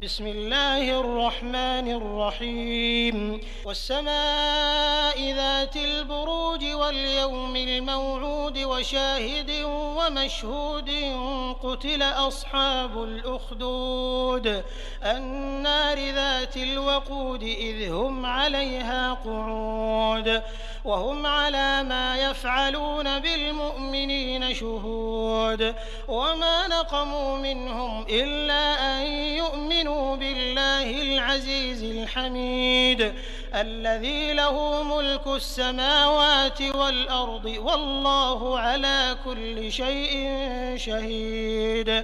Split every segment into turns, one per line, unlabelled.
بسم الله الرحمن الرحيم والسماء ذات البروج واليوم الموعود وشاهد ومشهود قتل أصحاب الأخدود النار ذات الوقود إذ هم عليها قعود وهم على ما يفعلون بالمؤمنين شهود وما نقموا منهم إلا أن يؤمنوا بالله العزيز الحميد الذي له ملك السماوات والأرض والله على كل شيء شهيد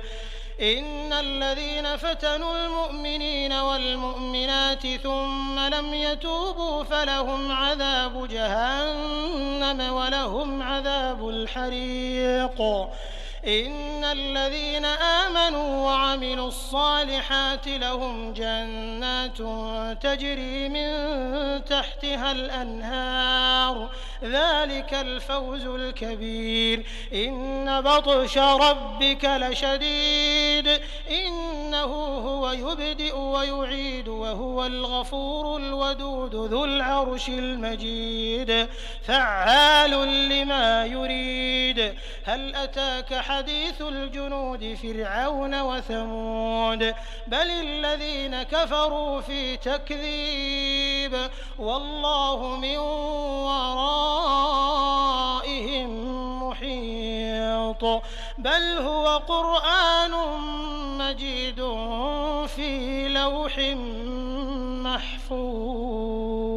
إن الذين فتنوا المؤمنين والمؤمنات ثم لم يتوبوا فلهم عذاب جهنم ولهم عذاب الحريق إن الذين آمنوا وعملوا الصالحات لهم جنات تجري من تحتها الأنهار ذلك الفوز الكبير إن بطش ربك لشديد إنه هو يبدئ ويعيد وهو الغفور الودود ذو العرش المجيد فعال لما يريد هل أتاك حديث الجنود فرعون وثمود بل الذين كفروا في تكذيب والله من ورائهم محيط بل هو قرآن مجيد في لوح محفوظ.